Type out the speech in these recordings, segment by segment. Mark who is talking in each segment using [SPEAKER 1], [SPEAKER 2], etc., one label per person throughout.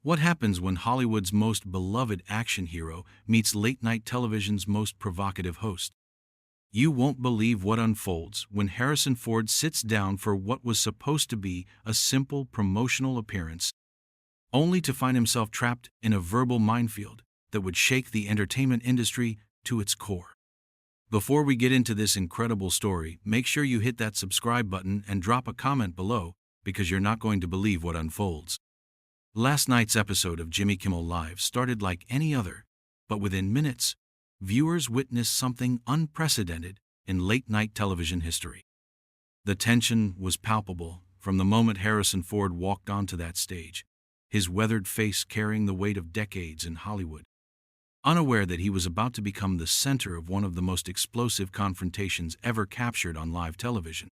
[SPEAKER 1] What happens when Hollywood's most beloved action hero meets late-night television's most provocative host? You won't believe what unfolds when Harrison Ford sits down for what was supposed to be a simple promotional appearance, only to find himself trapped in a verbal minefield that would shake the entertainment industry to its core. Before we get into this incredible story, make sure you hit that subscribe button and drop a comment below, because you're not going to believe what unfolds. Last night's episode of Jimmy Kimmel Live started like any other, but within minutes, viewers witnessed something unprecedented in late-night television history. The tension was palpable from the moment Harrison Ford walked onto that stage, his weathered face carrying the weight of decades in Hollywood. Unaware that he was about to become the center of one of the most explosive confrontations ever captured on live television.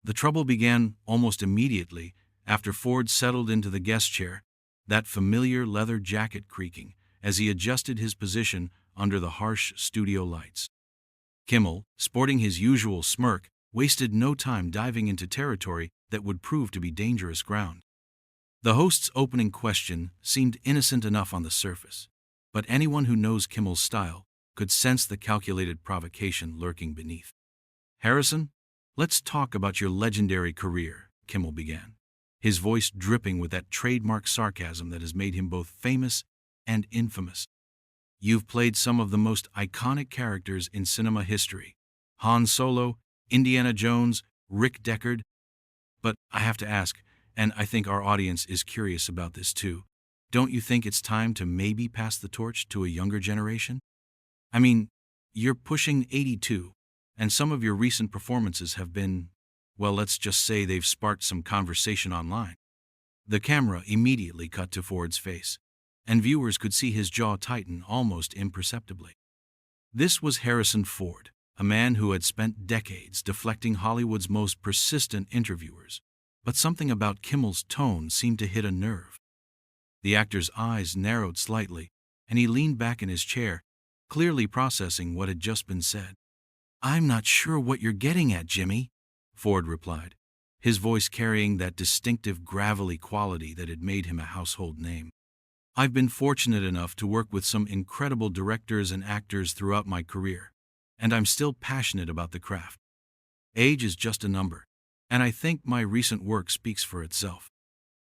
[SPEAKER 1] The trouble began almost immediately after Ford settled into the guest chair, that familiar leather jacket creaking as he adjusted his position under the harsh studio lights. Kimmel, sporting his usual smirk, wasted no time diving into territory that would prove to be dangerous ground. The host's opening question seemed innocent enough on the surface, but anyone who knows Kimmel's style could sense the calculated provocation lurking beneath. "Harrison, let's talk about your legendary career," Kimmel began, his voice dripping with that trademark sarcasm that has made him both famous and infamous. "You've played some of the most iconic characters in cinema history: Han Solo, Indiana Jones, Rick Deckard. But I have to ask, and I think our audience is curious about this too, don't you think it's time to maybe pass the torch to a younger generation? I mean, you're pushing 82, and some of your recent performances have been, well, let's just say they've sparked some conversation online." The camera immediately cut to Ford's face, and viewers could see his jaw tighten almost imperceptibly. This was Harrison Ford, a man who had spent decades deflecting Hollywood's most persistent interviewers, but something about Kimmel's tone seemed to hit a nerve. The actor's eyes narrowed slightly, and he leaned back in his chair, clearly processing what had just been said. "I'm not sure what you're getting at, Jimmy," Ford replied, his voice carrying that distinctive gravelly quality that had made him a household name. "I've been fortunate enough to work with some incredible directors and actors throughout my career, and I'm still passionate about the craft. Age is just a number, and I think my recent work speaks for itself."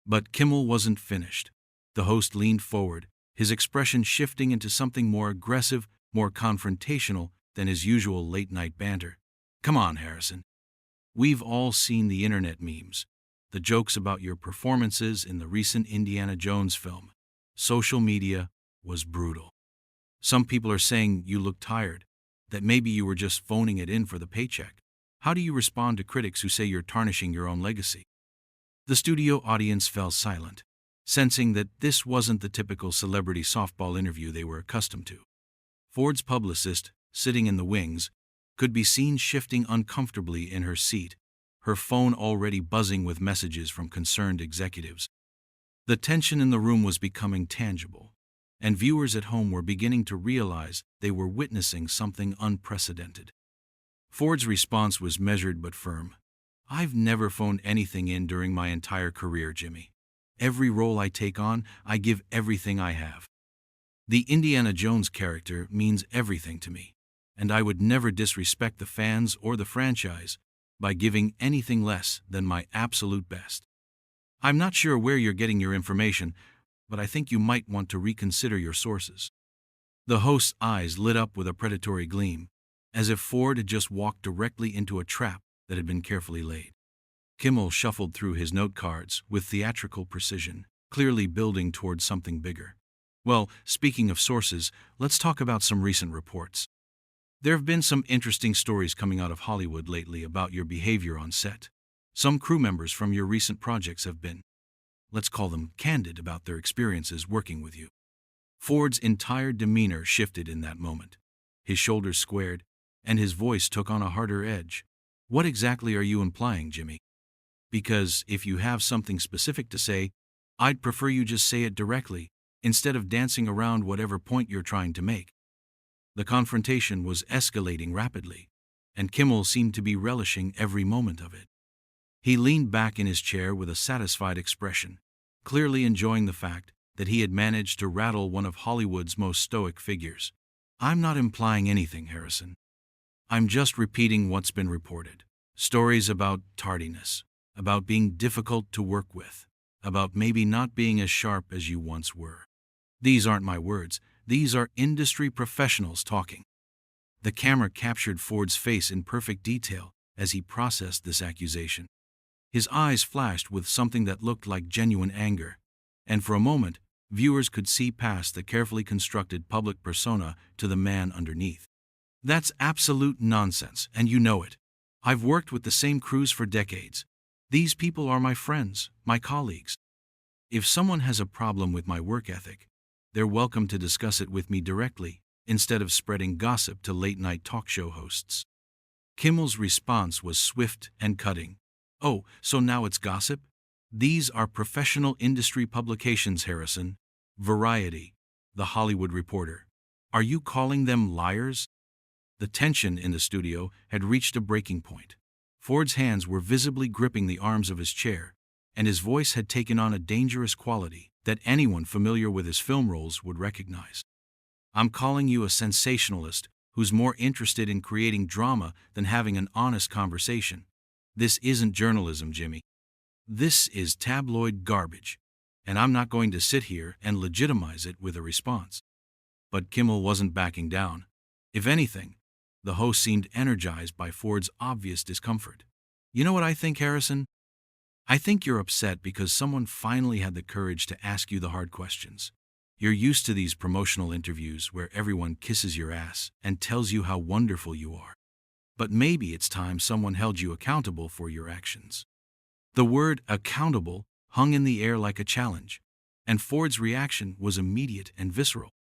[SPEAKER 1] But Kimmel wasn't finished. The host leaned forward, his expression shifting into something more aggressive, more confrontational than his usual late-night banter. "Come on, Harrison. We've all seen the internet memes, the jokes about your performances in the recent Indiana Jones film. Social media was brutal. Some people are saying you look tired, that maybe you were just phoning it in for the paycheck. How do you respond to critics who say you're tarnishing your own legacy?" The studio audience fell silent, sensing that this wasn't the typical celebrity softball interview they were accustomed to. Ford's publicist, sitting in the wings, could be seen shifting uncomfortably in her seat, her phone already buzzing with messages from concerned executives. The tension in the room was becoming tangible, and viewers at home were beginning to realize they were witnessing something unprecedented. Ford's response was measured but firm. "I've never phoned anything in during my entire career, Jimmy. Every role I take on, I give everything I have. The Indiana Jones character means everything to me, and I would never disrespect the fans or the franchise by giving anything less than my absolute best. I'm not sure where you're getting your information, but I think you might want to reconsider your sources." The host's eyes lit up with a predatory gleam, as if Ford had just walked directly into a trap that had been carefully laid. Kimmel shuffled through his note cards with theatrical precision, clearly building towards something bigger. "Well, speaking of sources, let's talk about some recent reports. There have been some interesting stories coming out of Hollywood lately about your behavior on set. Some crew members from your recent projects have been, let's call them, candid about their experiences working with you." Ford's entire demeanor shifted in that moment. His shoulders squared, and his voice took on a harder edge. "What exactly are you implying, Jimmy? Because if you have something specific to say, I'd prefer you just say it directly, instead of dancing around whatever point you're trying to make." The confrontation was escalating rapidly, and Kimmel seemed to be relishing every moment of it. He leaned back in his chair with a satisfied expression, clearly enjoying the fact that he had managed to rattle one of Hollywood's most stoic figures. "I'm not implying anything, Harrison. I'm just repeating what's been reported. Stories about tardiness, about being difficult to work with, about maybe not being as sharp as you once were. These aren't my words, these are industry professionals talking." The camera captured Ford's face in perfect detail as he processed this accusation. His eyes flashed with something that looked like genuine anger, and for a moment, viewers could see past the carefully constructed public persona to the man underneath. "That's absolute nonsense, and you know it. I've worked with the same crews for decades. These people are my friends, my colleagues. If someone has a problem with my work ethic, they're welcome to discuss it with me directly, instead of spreading gossip to late-night talk show hosts." Kimmel's response was swift and cutting. "Oh, so now it's gossip? These are professional industry publications, Harrison. Variety, The Hollywood Reporter. Are you calling them liars?" The tension in the studio had reached a breaking point. Ford's hands were visibly gripping the arms of his chair, and his voice had taken on a dangerous quality that anyone familiar with his film roles would recognize. "I'm calling you a sensationalist who's more interested in creating drama than having an honest conversation. This isn't journalism, Jimmy. This is tabloid garbage, and I'm not going to sit here and legitimize it with a response." But Kimmel wasn't backing down. If anything, the host seemed energized by Ford's obvious discomfort. "You know what I think, Harrison? I think you're upset because someone finally had the courage to ask you the hard questions. You're used to these promotional interviews where everyone kisses your ass and tells you how wonderful you are. But maybe it's time someone held you accountable for your actions." The word accountable hung in the air like a challenge, and Ford's reaction was immediate and visceral.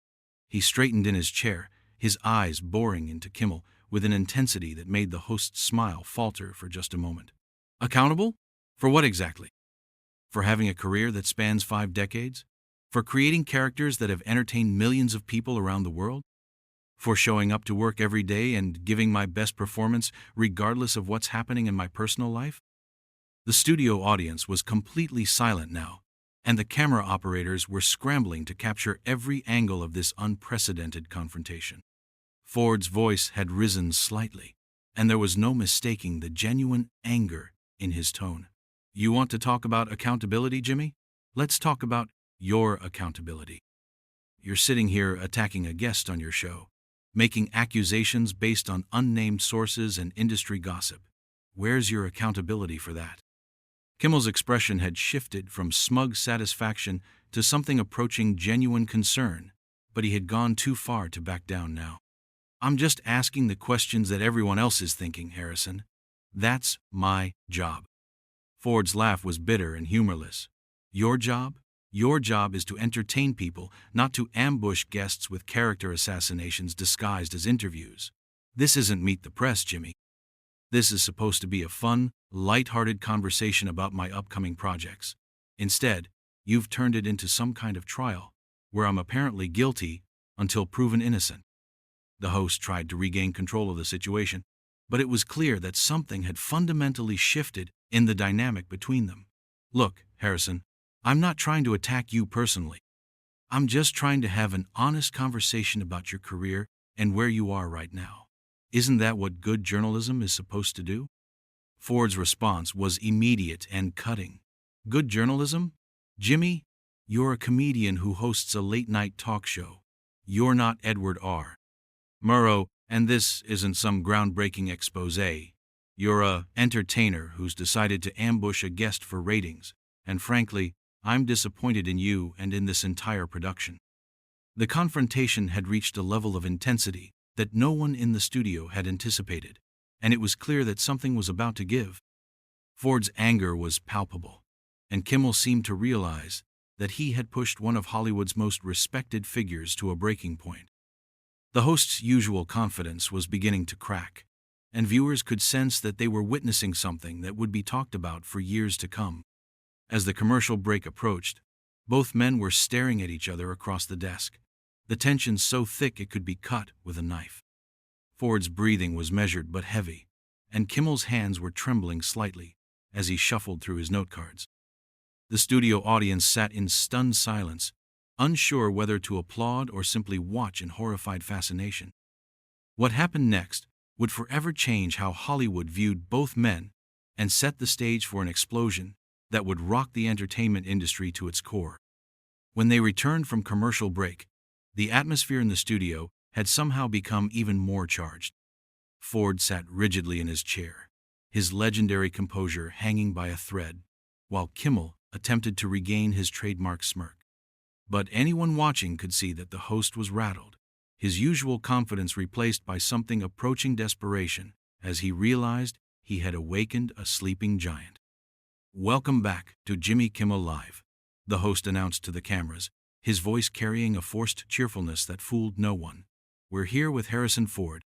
[SPEAKER 1] He straightened in his chair, his eyes boring into Kimmel with an intensity that made the host's smile falter for just a moment. "Accountable? For what exactly? For having a career that spans 5 decades? For creating characters that have entertained millions of people around the world? For showing up to work every day and giving my best performance regardless of what's happening in my personal life?" The studio audience was completely silent now, and the camera operators were scrambling to capture every angle of this unprecedented confrontation. Ford's voice had risen slightly, and there was no mistaking the genuine anger in his tone. "You want to talk about accountability, Jimmy? Let's talk about your accountability. You're sitting here attacking a guest on your show, making accusations based on unnamed sources and industry gossip. Where's your accountability for that?" Kimmel's expression had shifted from smug satisfaction to something approaching genuine concern, but he had gone too far to back down now. "I'm just asking the questions that everyone else is thinking, Harrison. That's my job." Ford's laugh was bitter and humorless. "Your job? Your job is to entertain people, not to ambush guests with character assassinations disguised as interviews. This isn't Meet the Press, Jimmy. This is supposed to be a fun, light-hearted conversation about my upcoming projects. Instead, you've turned it into some kind of trial, where I'm apparently guilty until proven innocent." The host tried to regain control of the situation, but it was clear that something had fundamentally shifted in the dynamic between them. "Look, Harrison, I'm not trying to attack you personally. I'm just trying to have an honest conversation about your career and where you are right now. Isn't that what good journalism is supposed to do?" Ford's response was immediate and cutting. "Good journalism? Jimmy, you're a comedian who hosts a late-night talk show. You're not Edward R. Murrow, and this isn't some groundbreaking exposé. You're a entertainer who's decided to ambush a guest for ratings, and frankly, I'm disappointed in you and in this entire production." The confrontation had reached a level of intensity that no one in the studio had anticipated, and it was clear that something was about to give. Ford's anger was palpable, and Kimmel seemed to realize that he had pushed one of Hollywood's most respected figures to a breaking point. The host's usual confidence was beginning to crack, and viewers could sense that they were witnessing something that would be talked about for years to come. As the commercial break approached, both men were staring at each other across the desk, the tension so thick it could be cut with a knife. Ford's breathing was measured but heavy, and Kimmel's hands were trembling slightly as he shuffled through his note cards. The studio audience sat in stunned silence, unsure whether to applaud or simply watch in horrified fascination. What happened next would forever change how Hollywood viewed both men and set the stage for an explosion that would rock the entertainment industry to its core. When they returned from commercial break, the atmosphere in the studio had somehow become even more charged. Ford sat rigidly in his chair, his legendary composure hanging by a thread, while Kimmel attempted to regain his trademark smirk. But anyone watching could see that the host was rattled, his usual confidence replaced by something approaching desperation as he realized he had awakened a sleeping giant. "Welcome back to Jimmy Kimmel Live," the host announced to the cameras, his voice carrying a forced cheerfulness that fooled no one. "We're here with Harrison Ford,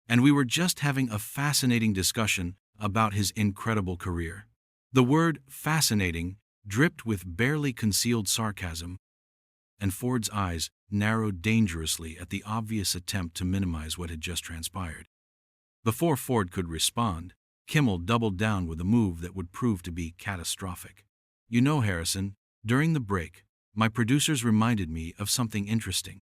[SPEAKER 1] and we were just having a fascinating discussion about his incredible career." The word fascinating dripped with barely concealed sarcasm, and Ford's eyes narrowed dangerously at the obvious attempt to minimize what had just transpired. Before Ford could respond, Kimmel doubled down with a move that would prove to be catastrophic. "You know, Harrison, during the break, my producers reminded me of something interesting.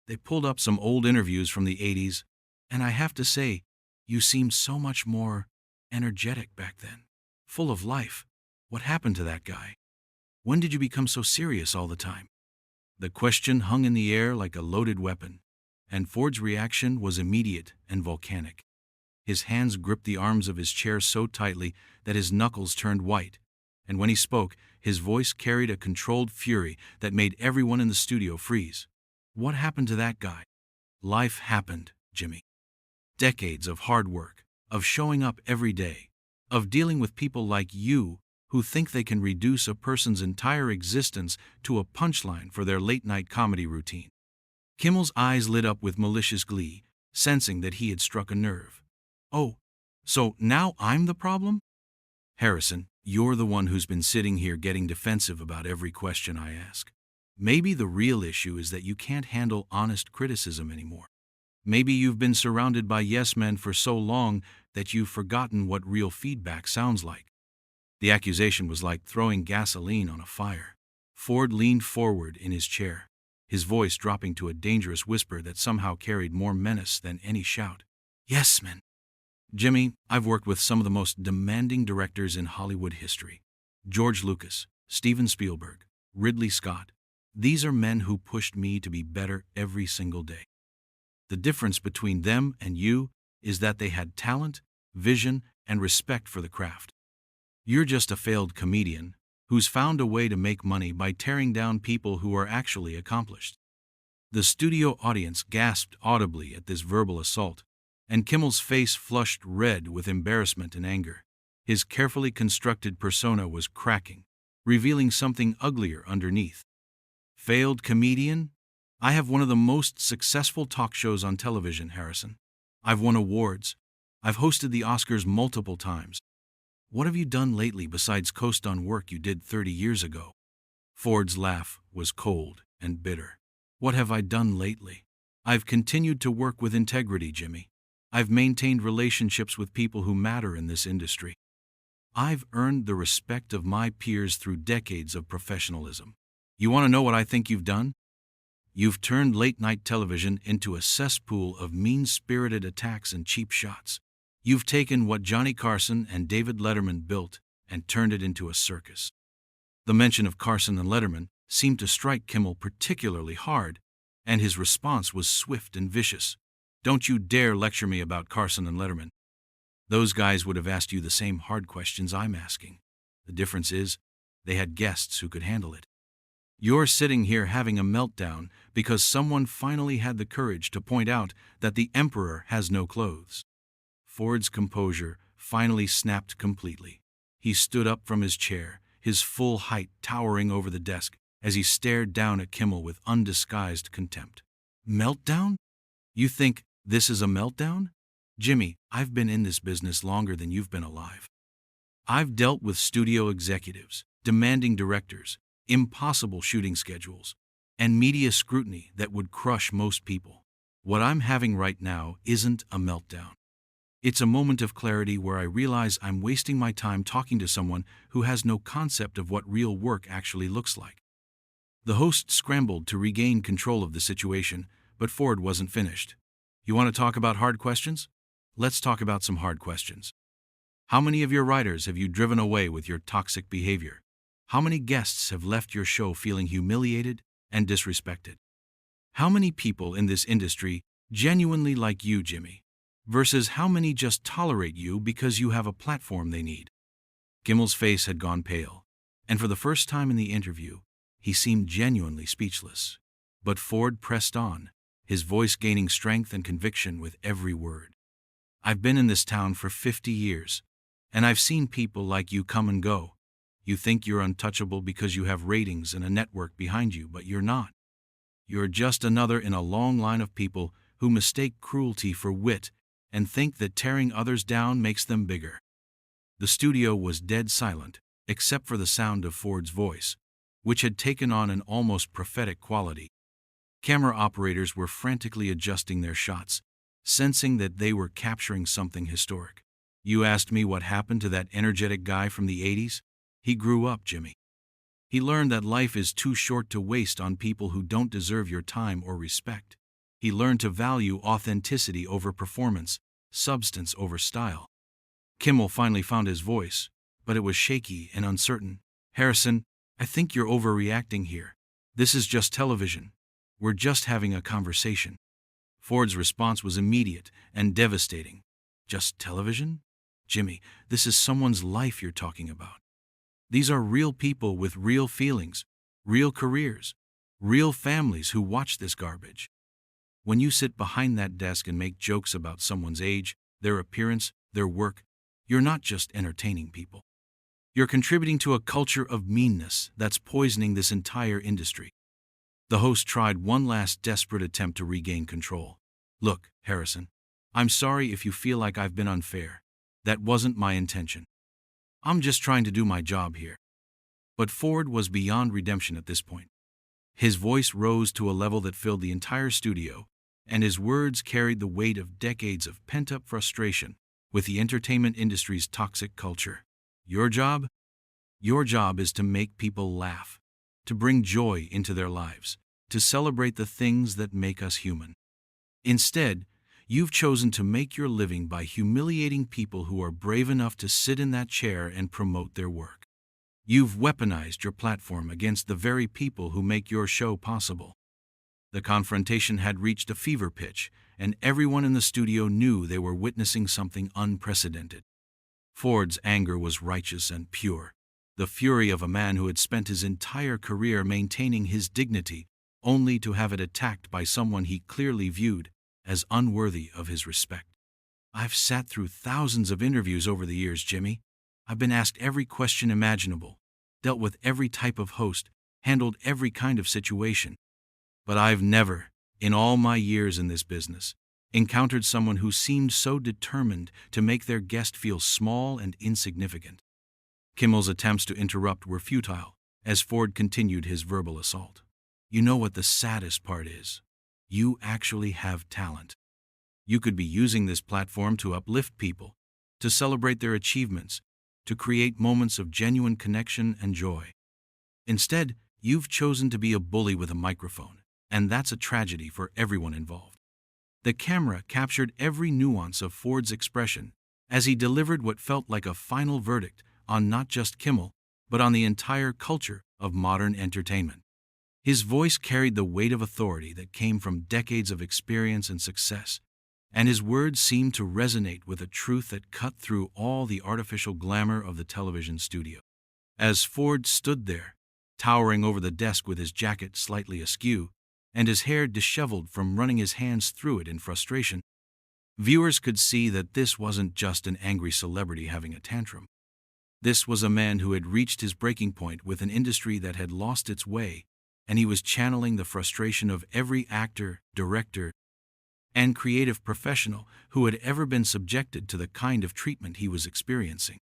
[SPEAKER 1] They pulled up some old interviews from the 80s, and I have to say, you seemed so much more energetic back then. Full of life. What happened to that guy? When did you become so serious all the time?" The question hung in the air like a loaded weapon, and Ford's reaction was immediate and volcanic. His hands gripped the arms of his chair so tightly that his knuckles turned white, and when he spoke, his voice carried a controlled fury that made everyone in the studio freeze. "What happened to that guy? Life happened, Jimmy. Decades of hard work, of showing up every day, of dealing with people like you who think they can reduce a person's entire existence to a punchline for their late-night comedy routine." Kimmel's eyes lit up with malicious glee, sensing that he had struck a nerve. "Oh, so now I'm the problem? Harrison, you're the one who's been sitting here getting defensive about every question I ask. Maybe the real issue is that you can't handle honest criticism anymore. Maybe you've been surrounded by yes-men for so long that you've forgotten what real feedback sounds like." The accusation was like throwing gasoline on a fire. Ford leaned forward in his chair, his voice dropping to a dangerous whisper that somehow carried more menace than any shout. "Yes, men. Jimmy, I've worked with some of the most demanding directors in Hollywood history. George Lucas, Steven Spielberg, Ridley Scott. These are men who pushed me to be better every single day. The difference between them and you is that they had talent, vision, and respect for the craft. You're just a failed comedian who's found a way to make money by tearing down people who are actually accomplished." The studio audience gasped audibly at this verbal assault, and Kimmel's face flushed red with embarrassment and anger. His carefully constructed persona was cracking, revealing something uglier underneath. "Failed comedian? I have one of the most successful talk shows on television, Harrison. I've won awards. I've hosted the Oscars multiple times. What have you done lately besides coast on work you did 30 years ago?" Ford's laugh was cold and bitter. "What have I done lately? I've continued to work with integrity, Jimmy. I've maintained relationships with people who matter in this industry. I've earned the respect of my peers through decades of professionalism. You want to know what I think you've done? You've turned late-night television into a cesspool of mean-spirited attacks and cheap shots. You've taken what Johnny Carson and David Letterman built and turned it into a circus." The mention of Carson and Letterman seemed to strike Kimmel particularly hard, and his response was swift and vicious. "Don't you dare lecture me about Carson and Letterman. Those guys would have asked you the same hard questions I'm asking. The difference is, they had guests who could handle it. You're sitting here having a meltdown because someone finally had the courage to point out that the emperor has no clothes." Ford's composure finally snapped completely. He stood up from his chair, his full height towering over the desk, as he stared down at Kimmel with undisguised contempt. "Meltdown? You think this is a meltdown? Jimmy, I've been in this business longer than you've been alive. I've dealt with studio executives, demanding directors, impossible shooting schedules, and media scrutiny that would crush most people. What I'm having right now isn't a meltdown. It's a moment of clarity where I realize I'm wasting my time talking to someone who has no concept of what real work actually looks like." The host scrambled to regain control of the situation, but Ford wasn't finished. You want to talk about hard questions? Let's talk about some hard questions. How many of your writers have you driven away with your toxic behavior? How many guests have left your show feeling humiliated and disrespected? How many people in this industry genuinely like you, Jimmy, versus how many just tolerate you because you have a platform they need? Kimmel's face had gone pale, and for the first time in the interview, he seemed genuinely speechless. But Ford pressed on, his voice gaining strength and conviction with every word. I've been in this town for 50 years, and I've seen people like you come and go. You think you're untouchable because you have ratings and a network behind you, but you're not. You're just another in a long line of people who mistake cruelty for wit and think that tearing others down makes them bigger. The studio was dead silent, except for the sound of Ford's voice, which had taken on an almost prophetic quality. Camera operators were frantically adjusting their shots, sensing that they were capturing something historic. You asked me what happened to that energetic guy from the 80s? He grew up, Jimmy. He learned that life is too short to waste on people who don't deserve your time or respect. He learned to value authenticity over performance, substance over style. Kimmel finally found his voice, but it was shaky and uncertain. Harrison, I think you're overreacting here. This is just television. We're just having a conversation. Ford's response was immediate and devastating. Just television? Jimmy, this is someone's life you're talking about. These are real people with real feelings, real careers, real families who watch this garbage. When you sit behind that desk and make jokes about someone's age, their appearance, their work, you're not just entertaining people. You're contributing to a culture of meanness that's poisoning this entire industry. The host tried one last desperate attempt to regain control. Look, Harrison, I'm sorry if you feel like I've been unfair. That wasn't my intention. I'm just trying to do my job here. But Ford was beyond redemption at this point. His voice rose to a level that filled the entire studio, and his words carried the weight of decades of pent-up frustration with the entertainment industry's toxic culture. Your job? Your job is to make people laugh, to bring joy into their lives, to celebrate the things that make us human. Instead, you've chosen to make your living by humiliating people who are brave enough to sit in that chair and promote their work. You've weaponized your platform against the very people who make your show possible. The confrontation had reached a fever pitch, and everyone in the studio knew they were witnessing something unprecedented. Ford's anger was righteous and pure, the fury of a man who had spent his entire career maintaining his dignity, only to have it attacked by someone he clearly viewed as unworthy of his respect. I've sat through thousands of interviews over the years, Jimmy. I've been asked every question imaginable, dealt with every type of host, handled every kind of situation. But I've never, in all my years in this business, encountered someone who seemed so determined to make their guest feel small and insignificant. Kimmel's attempts to interrupt were futile, as Ford continued his verbal assault. You know what the saddest part is? You actually have talent. You could be using this platform to uplift people, to celebrate their achievements, to create moments of genuine connection and joy. Instead, you've chosen to be a bully with a microphone, and that's a tragedy for everyone involved. The camera captured every nuance of Ford's expression as he delivered what felt like a final verdict on not just Kimmel, but on the entire culture of modern entertainment. His voice carried the weight of authority that came from decades of experience and success, and his words seemed to resonate with a truth that cut through all the artificial glamour of the television studio. As Ford stood there, towering over the desk with his jacket slightly askew, and his hair disheveled from running his hands through it in frustration, viewers could see that this wasn't just an angry celebrity having a tantrum. This was a man who had reached his breaking point with an industry that had lost its way, and he was channeling the frustration of every actor, director, and creative professional who had ever been subjected to the kind of treatment he was experiencing.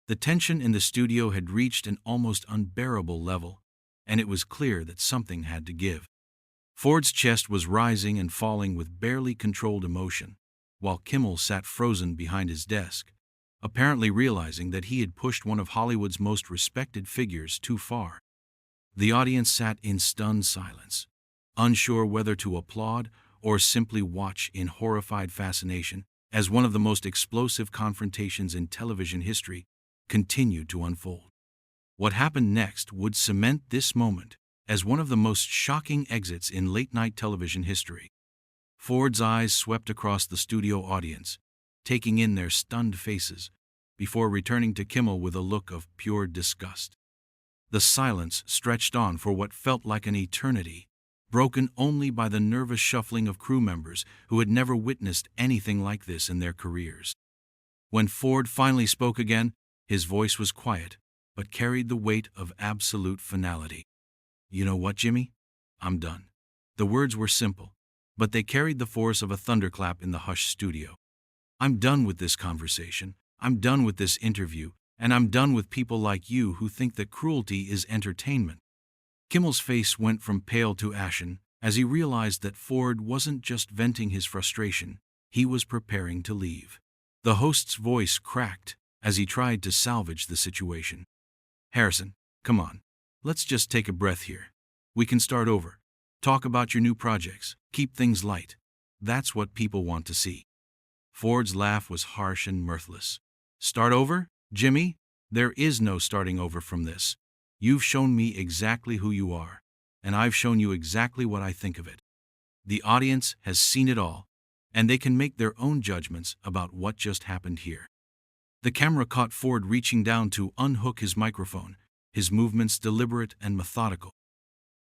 [SPEAKER 1] The tension in the studio had reached an almost unbearable level, and it was clear that something had to give. Ford's chest was rising and falling with barely controlled emotion, while Kimmel sat frozen behind his desk, apparently realizing that he had pushed one of Hollywood's most respected figures too far. The audience sat in stunned silence, unsure whether to applaud or simply watch in horrified fascination as one of the most explosive confrontations in television history continued to unfold. What happened next would cement this moment as one of the most shocking exits in late-night television history. Ford's eyes swept across the studio audience, taking in their stunned faces, before returning to Kimmel with a look of pure disgust. The silence stretched on for what felt like an eternity, broken only by the nervous shuffling of crew members who had never witnessed anything like this in their careers. When Ford finally spoke again, his voice was quiet, but carried the weight of absolute finality. "You know what, Jimmy? I'm done." The words were simple, but they carried the force of a thunderclap in the hushed studio. "I'm done with this conversation. I'm done with this interview, and I'm done with people like you who think that cruelty is entertainment." Kimmel's face went from pale to ashen as he realized that Ford wasn't just venting his frustration, he was preparing to leave. The host's voice cracked as he tried to salvage the situation. "Harrison, come on. Let's just take a breath here. We can start over. Talk about your new projects. Keep things light. That's what people want to see." Ford's laugh was harsh and mirthless. "Start over, Jimmy? There is no starting over from this. You've shown me exactly who you are, and I've shown you exactly what I think of it. The audience has seen it all, and they can make their own judgments about what just happened here." The camera caught Ford reaching down to unhook his microphone, his movements deliberate and methodical.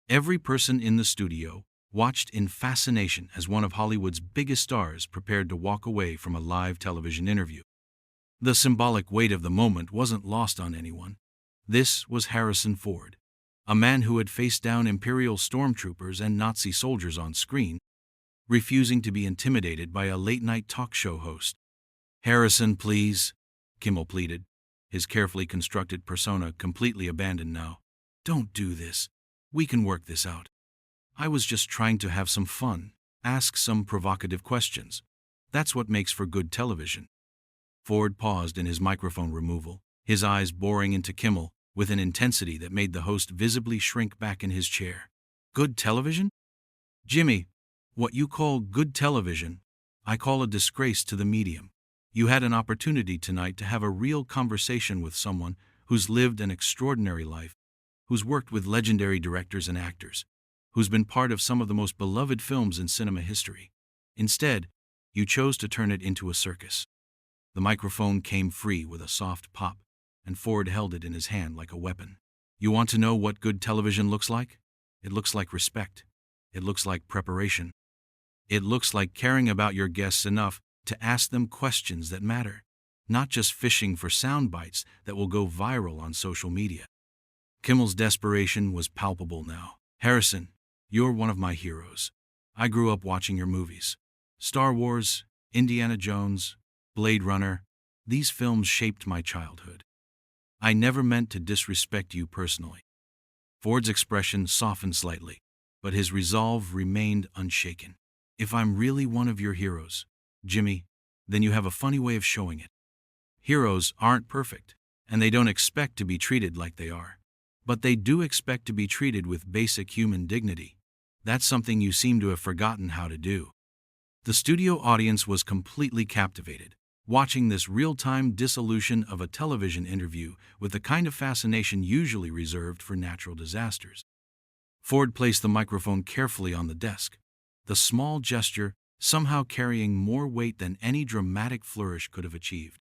[SPEAKER 1] Every person in the studio watched in fascination as one of Hollywood's biggest stars prepared to walk away from a live television interview. The symbolic weight of the moment wasn't lost on anyone. This was Harrison Ford, a man who had faced down Imperial stormtroopers and Nazi soldiers on screen, refusing to be intimidated by a late-night talk show host. "Harrison, please," Kimmel pleaded, his carefully constructed persona completely abandoned now. "Don't do this. We can work this out. I was just trying to have some fun, ask some provocative questions. That's what makes for good television." Ford paused in his microphone removal, his eyes boring into Kimmel with an intensity that made the host visibly shrink back in his chair. "Good television? Jimmy, what you call good television, I call a disgrace to the medium. You had an opportunity tonight to have a real conversation with someone who's lived an extraordinary life, who's worked with legendary directors and actors, who's been part of some of the most beloved films in cinema history. Instead, you chose to turn it into a circus." The microphone came free with a soft pop, and Ford held it in his hand like a weapon. "You want to know what good television looks like? It looks like respect. It looks like preparation. It looks like caring about your guests enough to ask them questions that matter, not just fishing for sound bites that will go viral on social media." Kimmel's desperation was palpable now. "Harrison, you're one of my heroes. I grew up watching your movies. Star Wars, Indiana Jones, Blade Runner, these films shaped my childhood. I never meant to disrespect you personally." Ford's expression softened slightly, but his resolve remained unshaken. "If I'm really one of your heroes, Jimmy, then you have a funny way of showing it. Heroes aren't perfect, and they don't expect to be treated like they are. But they do expect to be treated with basic human dignity. That's something you seem to have forgotten how to do." The studio audience was completely captivated, watching this real-time dissolution of a television interview with the kind of fascination usually reserved for natural disasters. Ford placed the microphone carefully on the desk, the small gesture somehow carrying more weight than any dramatic flourish could have achieved.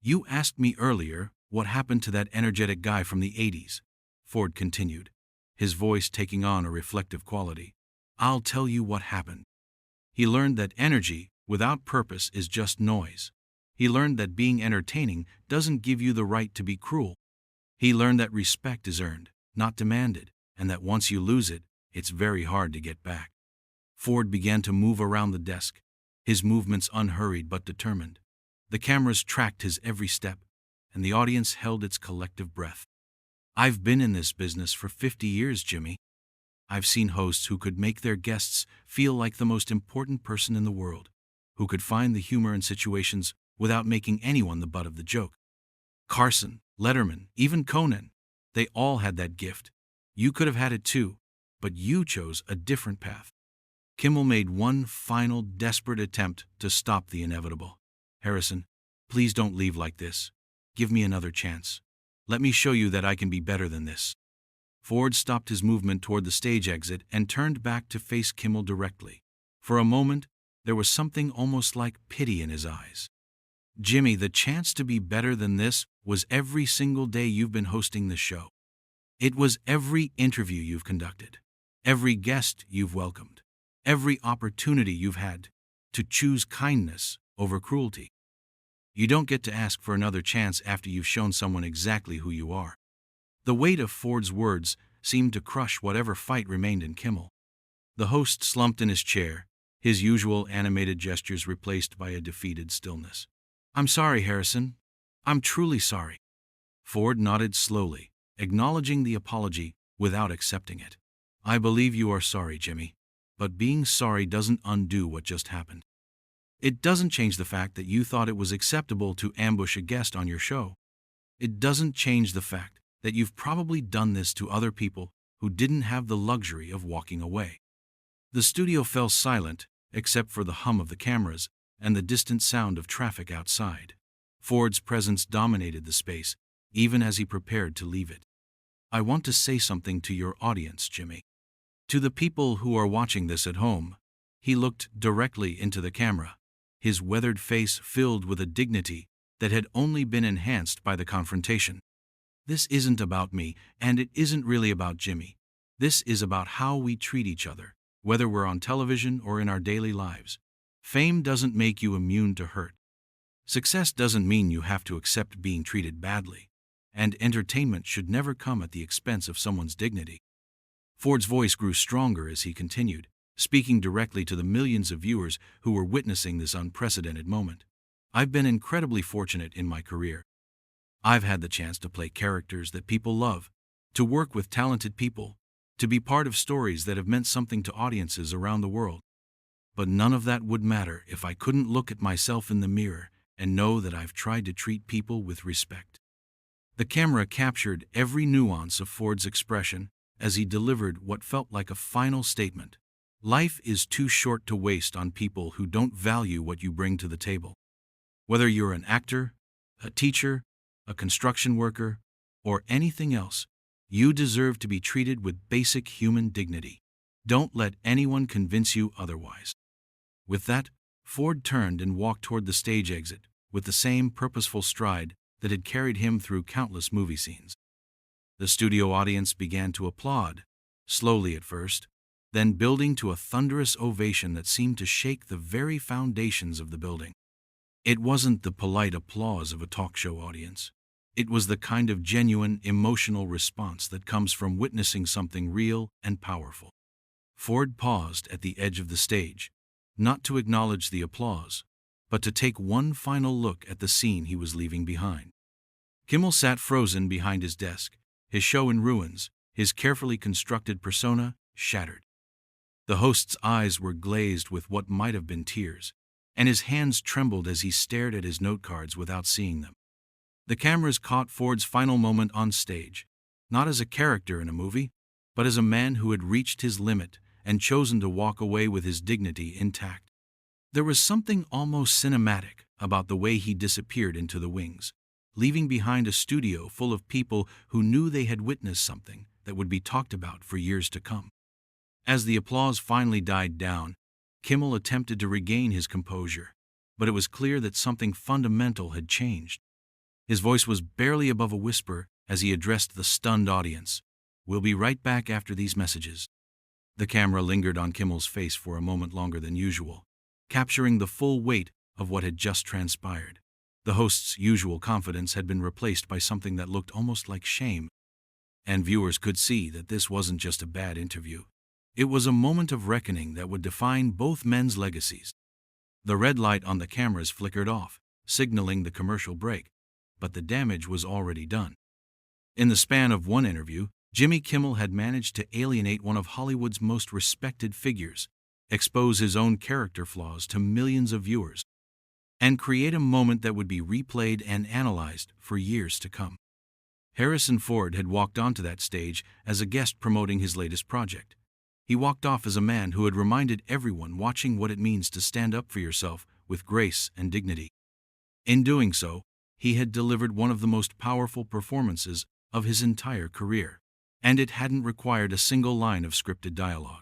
[SPEAKER 1] "You asked me earlier what happened to that energetic guy from the 80s, Ford continued, his voice taking on a reflective quality. "I'll tell you what happened. He learned that energy without purpose is just noise. He learned that being entertaining doesn't give you the right to be cruel. He learned that respect is earned, not demanded, and that once you lose it, it's very hard to get back." Ford began to move around the desk, his movements unhurried but determined. The cameras tracked his every step, and the audience held its collective breath. "I've been in this business for 50 years, Jimmy. I've seen hosts who could make their guests feel like the most important person in the world, who could find the humor in situations without making anyone the butt of the joke. Carson, Letterman, even Conan, they all had that gift. You could have had it too, but you chose a different path. Kimmel made one final desperate attempt to stop the inevitable. Harrison, please don't leave like this. Give me another chance. Let me show you that I can be better than this. Ford stopped his movement toward the stage exit and turned back to face Kimmel directly. For a moment, there was something almost like pity in his eyes. Jimmy, the chance to be better than this was every single day you've been hosting this show. It was every interview you've conducted, every guest you've welcomed, every opportunity you've had to choose kindness over cruelty. You don't get to ask for another chance after you've shown someone exactly who you are. The weight of Ford's words seemed to crush whatever fight remained in Kimmel. The host slumped in his chair, his usual animated gestures replaced by a defeated stillness. I'm sorry, Harrison. I'm truly sorry. Ford nodded slowly, acknowledging the apology without accepting it. I believe you are sorry, Jimmy, but being sorry doesn't undo what just happened. It doesn't change the fact that you thought it was acceptable to ambush a guest on your show. It doesn't change the fact that you've probably done this to other people who didn't have the luxury of walking away. The studio fell silent, except for the hum of the cameras and the distant sound of traffic outside. Ford's presence dominated the space, even as he prepared to leave it. I want to say something to your audience, Jimmy. To the people who are watching this at home, he looked directly into the camera, his weathered face filled with a dignity that had only been enhanced by the confrontation. This isn't about me, and it isn't really about Jimmy. This is about how we treat each other, whether we're on television or in our daily lives. Fame doesn't make you immune to hurt. Success doesn't mean you have to accept being treated badly, and entertainment should never come at the expense of someone's dignity. Ford's voice grew stronger as he continued, speaking directly to the millions of viewers who were witnessing this unprecedented moment. I've been incredibly fortunate in my career. I've had the chance to play characters that people love, to work with talented people, to be part of stories that have meant something to audiences around the world. But none of that would matter if I couldn't look at myself in the mirror and know that I've tried to treat people with respect. The camera captured every nuance of Ford's expression as he delivered what felt like a final statement. Life is too short to waste on people who don't value what you bring to the table. Whether you're an actor, a teacher, a construction worker, or anything else, you deserve to be treated with basic human dignity. Don't let anyone convince you otherwise. With that, Ford turned and walked toward the stage exit with the same purposeful stride that had carried him through countless movie scenes. The studio audience began to applaud, slowly at first, then building to a thunderous ovation that seemed to shake the very foundations of the building. It wasn't the polite applause of a talk show audience. It was the kind of genuine, emotional response that comes from witnessing something real and powerful. Ford paused at the edge of the stage, not to acknowledge the applause, but to take one final look at the scene he was leaving behind. Kimmel sat frozen behind his desk, his show in ruins, his carefully constructed persona shattered. The host's eyes were glazed with what might have been tears, and his hands trembled as he stared at his note cards without seeing them. The cameras caught Ford's final moment on stage, not as a character in a movie, but as a man who had reached his limit and chosen to walk away with his dignity intact. There was something almost cinematic about the way he disappeared into the wings, leaving behind a studio full of people who knew they had witnessed something that would be talked about for years to come. As the applause finally died down, Kimmel attempted to regain his composure, but it was clear that something fundamental had changed. His voice was barely above a whisper as he addressed the stunned audience. We'll be right back after these messages. The camera lingered on Kimmel's face for a moment longer than usual, capturing the full weight of what had just transpired. The host's usual confidence had been replaced by something that looked almost like shame, and viewers could see that this wasn't just a bad interview. It was a moment of reckoning that would define both men's legacies. The red light on the cameras flickered off, signaling the commercial break, but the damage was already done. In the span of one interview, Jimmy Kimmel had managed to alienate one of Hollywood's most respected figures, expose his own character flaws to millions of viewers, and create a moment that would be replayed and analyzed for years to come. Harrison Ford had walked onto that stage as a guest promoting his latest project. He walked off as a man who had reminded everyone watching what it means to stand up for yourself with grace and dignity. In doing so, he had delivered one of the most powerful performances of his entire career. And it hadn't required a single line of scripted dialogue.